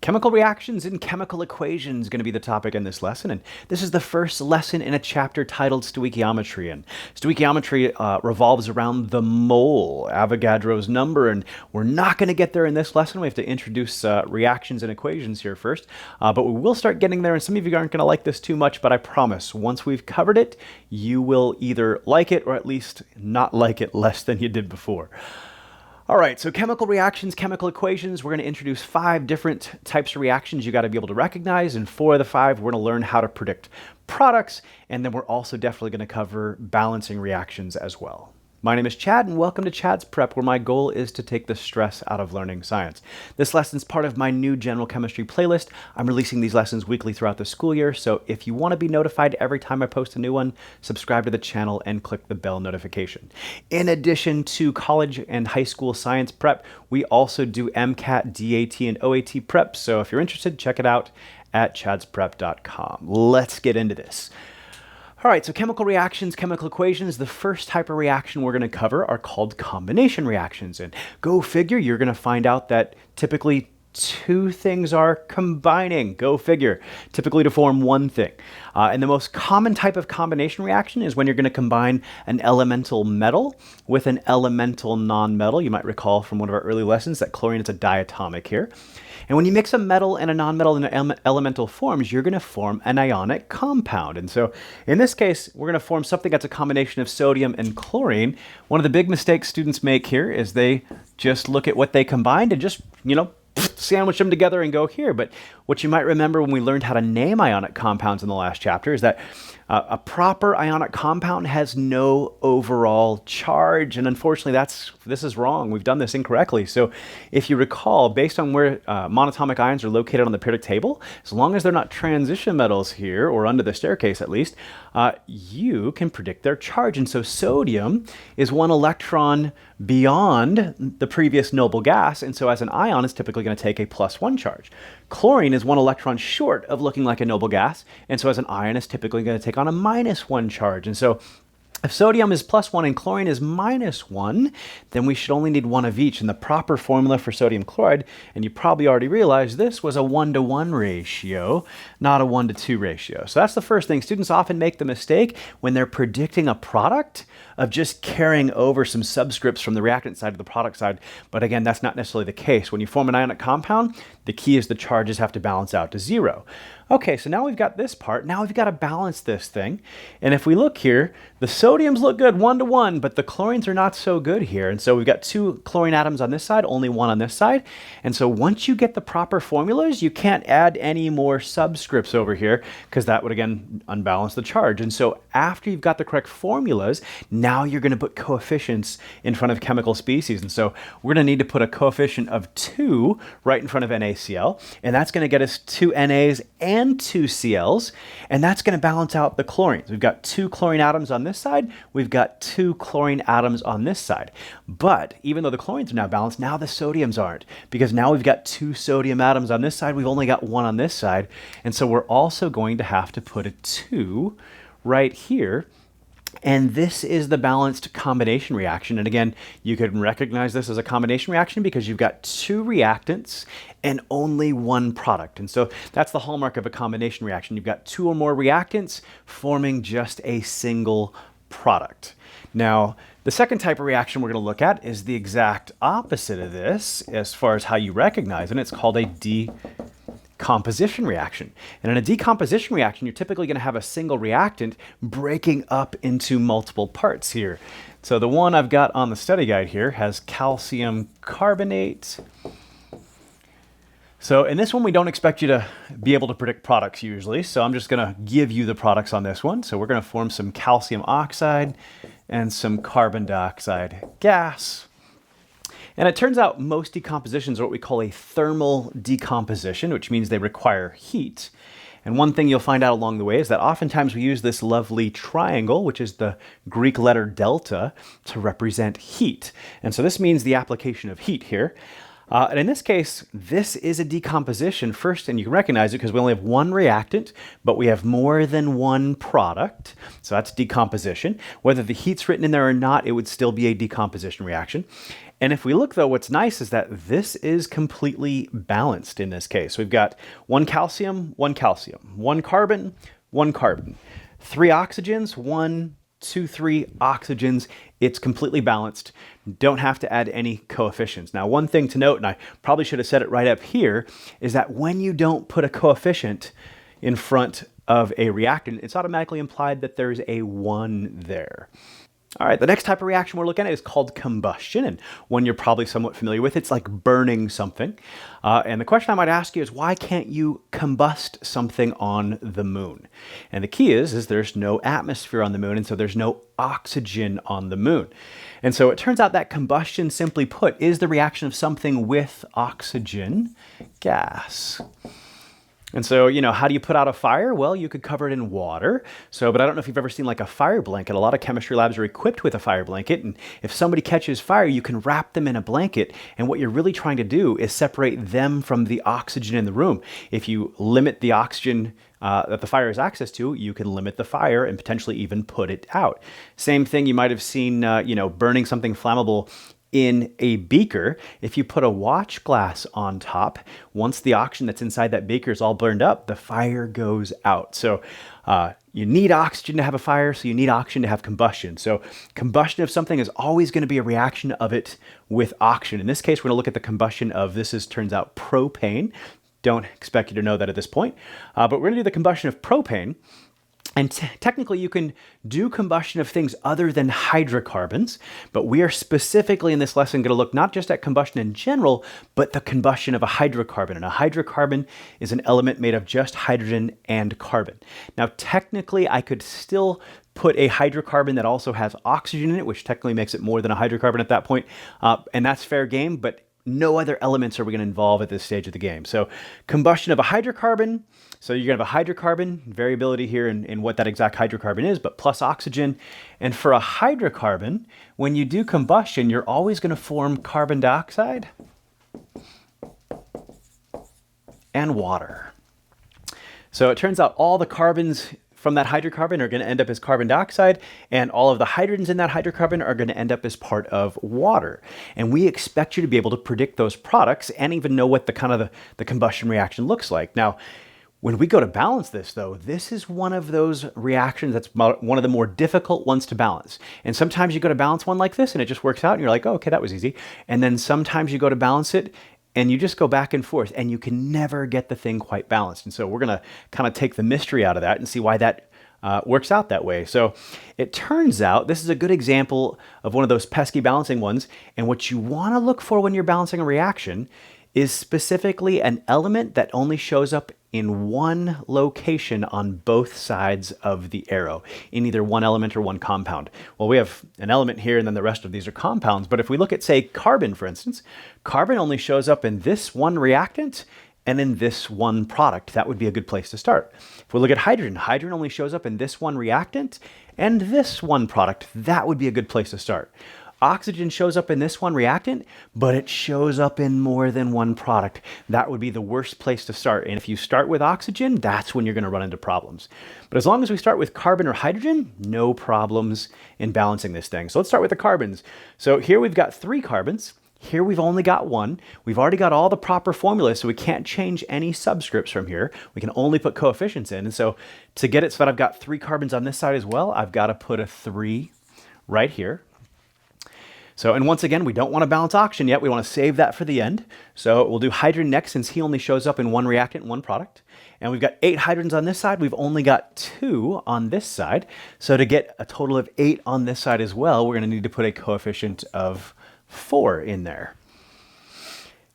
Chemical reactions and chemical equations is going to be the topic in this lesson, and this is the first lesson in a chapter titled Stoichiometry. And stoichiometry revolves around the mole, Avogadro's number, and we're not going to get there in this lesson. We have to introduce reactions and equations here first, but we will start getting there, and some of you aren't going to like this too much, but I promise, once we've covered it, you will either like it or at least not like it less than you did before. All right, so chemical reactions, chemical equations, we're going to introduce 5 different types of reactions you got to be able to recognize, and 4 of the 5, we're going to learn how to predict products, and then we're also definitely going to cover balancing reactions as well. My name is Chad, and welcome to Chad's Prep, where my goal is to take the stress out of learning science. This lesson is part of my new general chemistry playlist. I'm releasing these lessons weekly throughout the school year, so if you want to be notified every time I post a new one, subscribe to the channel and click the bell notification. In addition to college and high school science prep, we also do MCAT, DAT, and OAT prep, so if you're interested, check it out at chadsprep.com. Let's get into this. All right, so chemical reactions, chemical equations, the first type of reaction we're going to cover are called combination reactions. And go figure, you're going to find out that typically 2 things are combining, go figure, typically to form one thing. And the most common type of combination reaction is when you're going to combine an elemental metal with an elemental nonmetal. You might recall from one of our early lessons that chlorine is a diatomic here. And when you mix a metal and a nonmetal in elemental forms, you're going to form an ionic compound. And so in this case, we're going to form something that's a combination of sodium and chlorine. One of the big mistakes students make here is they just look at what they combined and just, sandwich them together and go here. But what you might remember when we learned how to name ionic compounds in the last chapter is that a proper ionic compound has no overall charge. And unfortunately, this is wrong. We've done this incorrectly. So if you recall, based on where monatomic ions are located on the periodic table, as long as they're not transition metals here, or under the staircase at least, you can predict their charge. And so sodium is 1 electron beyond the previous noble gas. And so as an ion, it's typically going to take a +1 charge. Chlorine is 1 electron short of looking like a noble gas, and so as an ion, it's typically going to take on a -1 charge. And so if sodium is +1 and chlorine is -1, then we should only need 1 of each. And the proper formula for sodium chloride, and you probably already realized this, was a 1-to-1 ratio, not a 1-to-2 ratio. So that's the first thing. Students often make the mistake when they're predicting a product of just carrying over some subscripts from the reactant side to the product side. But again, that's not necessarily the case. When you form an ionic compound, the key is the charges have to balance out to 0. Okay, so now we've got this part. Now we've got to balance this thing. And if we look here, the sodiums look good 1-to-1, but the chlorines are not so good here. And so we've got 2 chlorine atoms on this side, only 1 on this side. And so once you get the proper formulas, you can't add any more subscripts over here because that would, again, unbalance the charge. And so after you've got the correct formulas, now you're going to put coefficients in front of chemical species. And so we're going to need to put a coefficient of 2 right in front of NaCl. And that's going to get us 2 Nas and 2 Cls, and that's going to balance out the chlorines. We've got 2 chlorine atoms on this side, we've got 2 chlorine atoms on this side. But even though the chlorines are now balanced, now the sodiums aren't, because now we've got 2 sodium atoms on this side, we've only got 1 on this side, and so we're also going to have to put a 2 right here. And this is the balanced combination reaction. And again, you can recognize this as a combination reaction because you've got 2 reactants and only 1 product. And so that's the hallmark of a combination reaction. You've got 2 or more reactants forming just a single product. Now, the second type of reaction we're going to look at is the exact opposite of this as far as how you recognize it. And it's called a decomposition reaction. And in a decomposition reaction, you're typically going to have a single reactant breaking up into multiple parts here. So the one I've got on the study guide here has calcium carbonate. So in this one, we don't expect you to be able to predict products usually. So I'm just going to give you the products on this one. So we're going to form some calcium oxide and some carbon dioxide gas. And it turns out most decompositions are what we call a thermal decomposition, which means they require heat. And one thing you'll find out along the way is that oftentimes we use this lovely triangle, which is the Greek letter delta, to represent heat. And so this means the application of heat here. And in this case, this is a decomposition first, and you can recognize it because we only have 1 reactant, but we have more than 1 product. So that's decomposition. Whether the heat's written in there or not, it would still be a decomposition reaction. And if we look though, what's nice is that this is completely balanced in this case. We've got one calcium, one carbon, one carbon, three oxygens, one, two, three oxygens. It's completely balanced. Don't have to add any coefficients. Now, one thing to note, and I probably should have said it right up here, is that when you don't put a coefficient in front of a reactant, it's automatically implied that there's a 1 there. All right, the next type of reaction we're looking at is called combustion, and one you're probably somewhat familiar with. It's like burning something. And the question I might ask you is, why can't you combust something on the moon? And the key is there's no atmosphere on the moon, and so there's no oxygen on the moon. And so it turns out that combustion, simply put, is the reaction of something with oxygen gas. And so, how do you put out a fire? Well, you could cover it in water. But I don't know if you've ever seen like a fire blanket. A lot of chemistry labs are equipped with a fire blanket. And if somebody catches fire, you can wrap them in a blanket. And what you're really trying to do is separate them from the oxygen in the room. If you limit the oxygen that the fire has access to, you can limit the fire and potentially even put it out. Same thing you might have seen, burning something flammable in a beaker. If you put a watch glass on top, once the oxygen that's inside that beaker is all burned up, the fire goes out. So you need oxygen to have a fire, so you need oxygen to have combustion. So combustion of something is always going to be a reaction of it with oxygen. In this case, we're going to look at the combustion of, turns out, propane. Don't expect you to know that at this point. But we're going to do the combustion of propane. And technically, you can do combustion of things other than hydrocarbons, but we are specifically in this lesson going to look not just at combustion in general, but the combustion of a hydrocarbon. And a hydrocarbon is an element made of just hydrogen and carbon. Now, technically, I could still put a hydrocarbon that also has oxygen in it, which technically makes it more than a hydrocarbon at that point, and that's fair game, but no other elements are we going to involve at this stage of the game. So combustion of a hydrocarbon. So you're going to have a hydrocarbon, variability here in what that exact hydrocarbon is, but plus oxygen. And for a hydrocarbon, when you do combustion, you're always going to form carbon dioxide and water. So it turns out all the carbons from that hydrocarbon are going to end up as carbon dioxide, and all of the hydrogens in that hydrocarbon are going to end up as part of water. And we expect you to be able to predict those products and even know what the combustion reaction looks like. Now, when we go to balance this, though, this is one of those reactions that's one of the more difficult ones to balance. And sometimes you go to balance one like this and it just works out and you're like, oh, okay, that was easy. And then sometimes you go to balance it and you just go back and forth and you can never get the thing quite balanced. And so we're going to kind of take the mystery out of that and see why that works out that way. So it turns out this is a good example of one of those pesky balancing ones. And what you want to look for when you're balancing a reaction is specifically an element that only shows up in one location on both sides of the arrow, in either one element or one compound. Well, we have an element here and then the rest of these are compounds. But if we look at, say, carbon, for instance, carbon only shows up in this one reactant and in this one product. That would be a good place to start. If we look at hydrogen, hydrogen only shows up in this one reactant and this one product. That would be a good place to start. Oxygen shows up in this one reactant, but it shows up in more than one product. That would be the worst place to start. And if you start with oxygen, that's when you're going to run into problems. But as long as we start with carbon or hydrogen, no problems in balancing this thing. So let's start with the carbons. So here we've got 3 carbons. Here we've only got 1. We've already got all the proper formulas, so we can't change any subscripts from here. We can only put coefficients in. And so to get it so that I've got 3 carbons on this side as well, I've got to put a 3 right here. So, and once again, we don't want to balance oxygen yet. We want to save that for the end. So we'll do hydrogen next, since he only shows up in one reactant and one product. And we've got 8 hydrogens on this side. We've only got 2 on this side. So to get a total of 8 on this side as well, we're going to need to put a coefficient of 4 in there.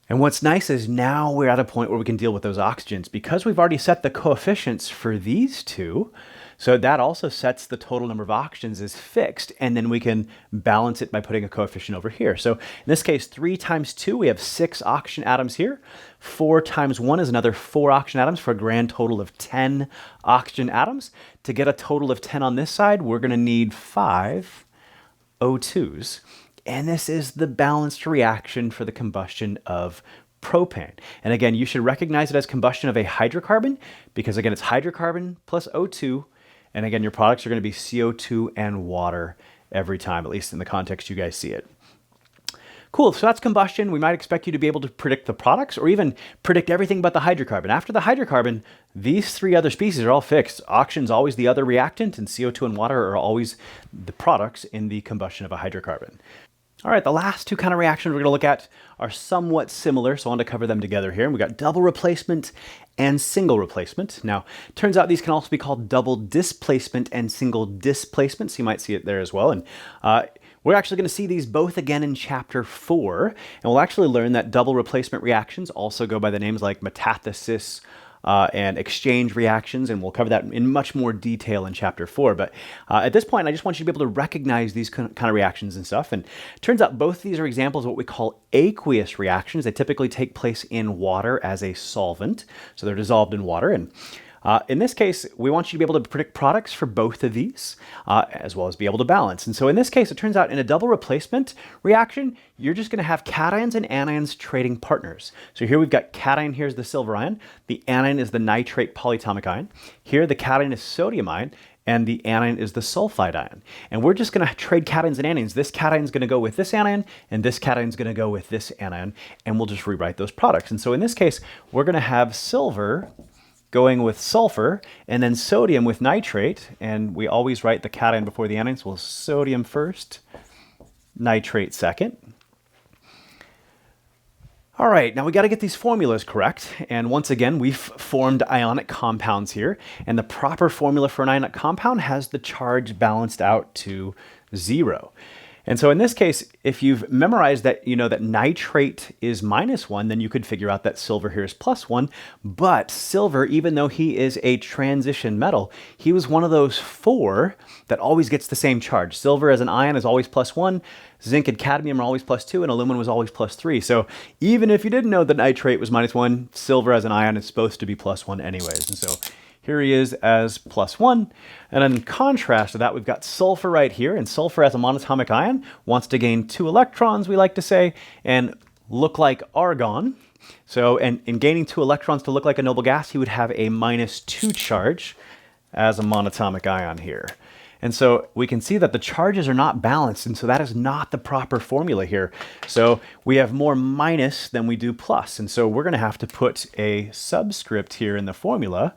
And what's nice is now we're at a point where we can deal with those oxygens because we've already set the coefficients for these 2. So that also sets the total number of oxygens as fixed, and then we can balance it by putting a coefficient over here. So in this case, 3 times 2, we have 6 oxygen atoms here. 4 times 1 is another 4 oxygen atoms for a grand total of 10 oxygen atoms. To get a total of 10 on this side, we're going to need 5 O2s. And this is the balanced reaction for the combustion of propane. And again, you should recognize it as combustion of a hydrocarbon because, again, it's hydrocarbon plus O2. And again, your products are going to be CO2 and water every time, at least in the context you guys see it. Cool, so that's combustion. We might expect you to be able to predict the products or even predict everything but the hydrocarbon. After the hydrocarbon, these three other species are all fixed. Oxygen's always the other reactant, and CO2 and water are always the products in the combustion of a hydrocarbon. All right, the last two kind of reactions we're going to look at are somewhat similar, so I want to cover them together here. And we've got double replacement and single replacement. Now, turns out these can also be called double displacement and single displacement, so you might see it there as well. And we're actually going to see these both again in chapter 4, and we'll actually learn that double replacement reactions also go by the names like metathesis and exchange reactions, and we'll cover that in much more detail in chapter 4. But at this point, I just want you to be able to recognize these kind of reactions and stuff. And it turns out both of these are examples of what we call aqueous reactions. They typically take place in water as a solvent, so they're dissolved in water. And in this case, we want you to be able to predict products for both of these, as well as be able to balance. And so in this case, it turns out in a double replacement reaction, you're just going to have cations and anions trading partners. So here we've got cation, here's the silver ion. The anion is the nitrate polyatomic ion. Here the cation is sodium ion, and the anion is the sulfide ion. And we're just going to trade cations and anions. This cation is going to go with this anion, and this cation is going to go with this anion, and we'll just rewrite those products. And so in this case, we're going to have silver going with sulfur, and then sodium with nitrate, and we always write the cation before the anion, so we'll sodium first, nitrate second. All right, now we got to get these formulas correct, and once again, we've formed ionic compounds here, and the proper formula for an ionic compound has the charge balanced out to 0. And so in this case, if you've memorized that, you know that nitrate is -1, then you could figure out that silver here is +1. But silver, even though he is a transition metal, he was one of those 4 that always gets the same charge. Silver as an ion is always +1, zinc and cadmium are always +2, and aluminum was always +3. So even if you didn't know that nitrate was -1, silver as an ion is supposed to be +1 anyways. And so here he is as +1. And in contrast to that, we've got sulfur right here. And sulfur as a monatomic ion wants to gain 2 electrons, we like to say, and look like argon. So, and in gaining 2 electrons to look like a noble gas, he would have a -2 charge as a monatomic ion here. And so we can see that the charges are not balanced, and so that is not the proper formula here. So we have more minus than we do plus. And so we're going to have to put a subscript here in the formula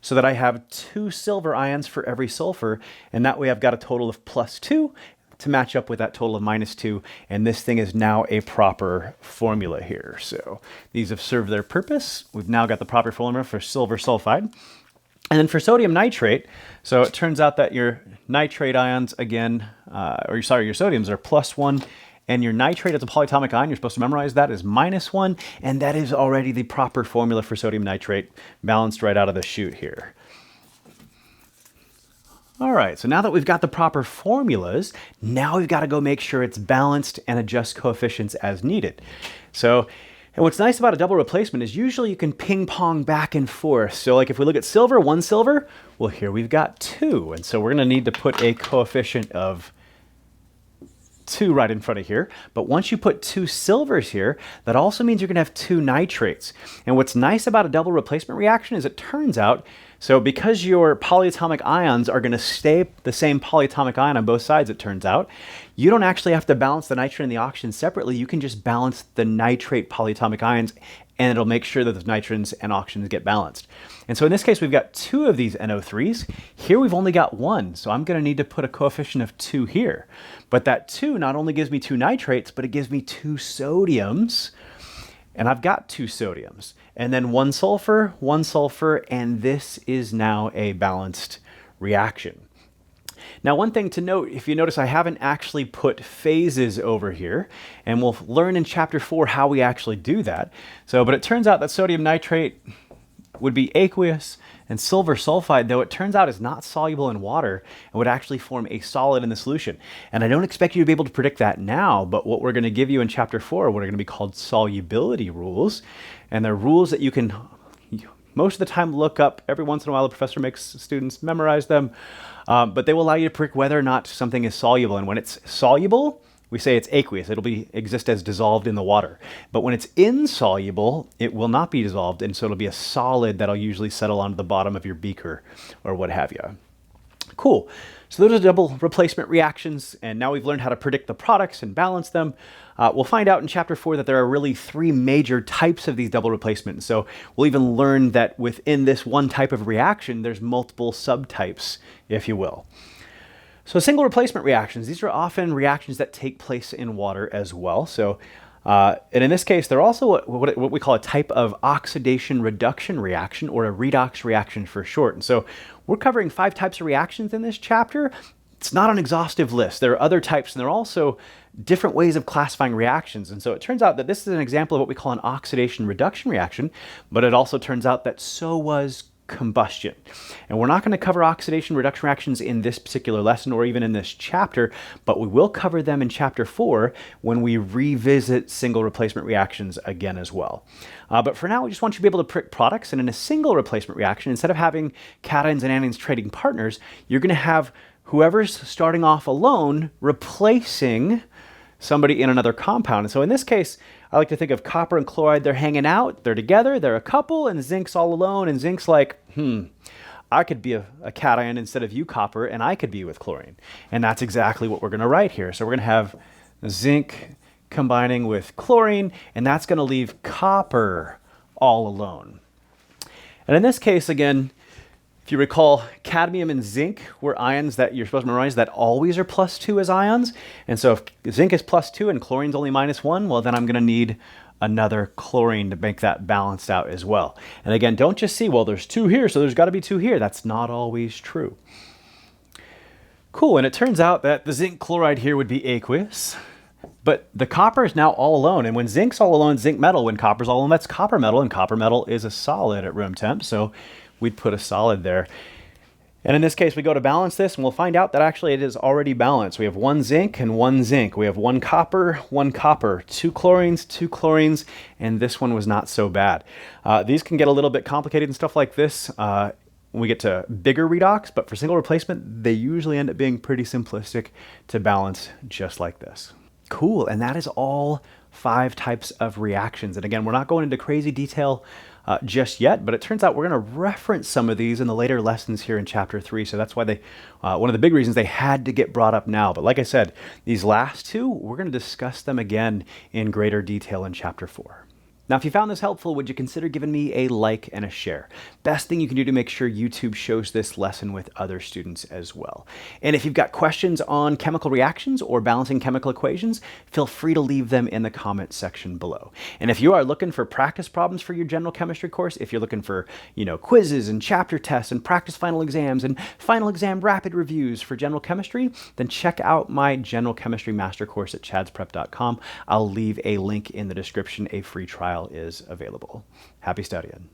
so that I have 2 silver ions for every sulfur, and that way I've got a total of +2 to match up with that total of -2, and this thing is now a proper formula here. So these have served their purpose. We've now got the proper formula for silver sulfide. And then for sodium nitrate, so it turns out that your nitrate ions again, your sodiums are +1, and your nitrate as a polyatomic ion, you're supposed to memorize that, is -1, and that is already the proper formula for sodium nitrate, balanced right out of the chute here. All right, so now that we've got the proper formulas, now we've got to go make sure it's balanced and adjust coefficients as needed. So, and what's nice about a double replacement is usually you can ping pong back and forth. So like if we look at silver, 1 silver, well here we've got 2, and so we're going to need to put a coefficient of 2 right in front of here. But once you put 2 silvers here, that also means you're going to have 2 nitrates. And what's nice about a double replacement reaction is it turns out, so because your polyatomic ions are going to stay the same polyatomic ion on both sides, it turns out, you don't actually have to balance the nitrogen and the oxygen separately. You can just balance the nitrate polyatomic ions, and it'll make sure that those nitrogens and oxygens get balanced. And so in this case, we've got 2 of these NO3s. Here we've only got 1, so I'm going to need to put a coefficient of 2 here. But that 2 not only gives me 2 nitrates, but it gives me 2 sodiums. And I've got 2 sodiums. And then 1 sulfur, and this is now a balanced reaction. Now, one thing to note, if you notice, I haven't actually put phases over here, and we'll learn in chapter 4 how we actually do that. So, but it turns out that sodium nitrate would be aqueous, and silver sulfide, though it turns out is not soluble in water, and would actually form a solid in the solution. And I don't expect you to be able to predict that now, but what we're going to give you in chapter 4 are what are going to be called solubility rules, and they're rules that you can most of the time look up. Every once in a while, the professor makes students memorize them, but they will allow you to predict whether or not something is soluble. And when it's soluble, we say it's aqueous. It'll exist as dissolved in the water. But when it's insoluble, it will not be dissolved, and so it'll be a solid that'll usually settle onto the bottom of your beaker or what have you. Cool. So those are double replacement reactions, and now we've learned how to predict the products and balance them. We'll find out in chapter 4 that there are really 3 major types of these double replacements. So we'll even learn that within this one type of reaction, there's multiple subtypes, if you will. So single replacement reactions, these are often reactions that take place in water as well. So, and in this case, they're also what we call a type of oxidation reduction reaction, or a redox reaction for short. And so we're covering 5 types of reactions in this chapter. It's not an exhaustive list. There are other types, and there are also different ways of classifying reactions. And so it turns out that this is an example of what we call an oxidation reduction reaction, but it also turns out that so was combustion. And we're not going to cover oxidation reduction reactions in this particular lesson or even in this chapter, but we will cover them in chapter 4 when we revisit single replacement reactions again as well. But for now, we just want you to be able to predict products, and in a single replacement reaction, instead of having cations and anions trading partners, you're going to have whoever's starting off alone replacing somebody in another compound. And so in this case, I like to think of copper and chloride. They're hanging out, they're together, they're a couple, and zinc's all alone, and zinc's like, I could be a cation instead of you, copper, and I could be with chlorine. And that's exactly what we're going to write here. So we're going to have zinc combining with chlorine, and that's going to leave copper all alone. And in this case, again, if you recall, cadmium and zinc were ions that you're supposed to memorize that always are +2 as ions. And so if zinc is +2 and chlorine's only -1, well, then I'm going to need another chlorine to make that balanced out as well. And again, don't just see, well, there's 2 here, so there's got to be 2 here. That's not always true. Cool, and it turns out that the zinc chloride here would be aqueous, but the copper is now all alone. And when zinc's all alone, zinc metal. When copper's all alone, that's copper metal, and copper metal is a solid at room temp. So we'd put a solid there. And in this case, we go to balance this, and we'll find out that actually it is already balanced. We have 1 zinc and 1 zinc. We have 1 copper, 2 chlorines, 2 chlorines, and this one was not so bad. These can get a little bit complicated and stuff like this when we get to bigger redox, but for single replacement, they usually end up being pretty simplistic to balance just like this. Cool, and that is all 5 types of reactions. And again, we're not going into crazy detail just yet, but it turns out we're going to reference some of these in the later lessons here in chapter 3. So that's why they, one of the big reasons they had to get brought up now. But like I said, these last 2, we're going to discuss them again in greater detail in chapter 4. Now, if you found this helpful, would you consider giving me a like and a share? Best thing you can do to make sure YouTube shows this lesson with other students as well. And if you've got questions on chemical reactions or balancing chemical equations, feel free to leave them in the comment section below. And if you are looking for practice problems for your general chemistry course, if you're looking for, quizzes and chapter tests and practice final exams and final exam rapid reviews for general chemistry, then check out my general chemistry master course at chadsprep.com. I'll leave a link in the description. A free trial is available. Happy studying.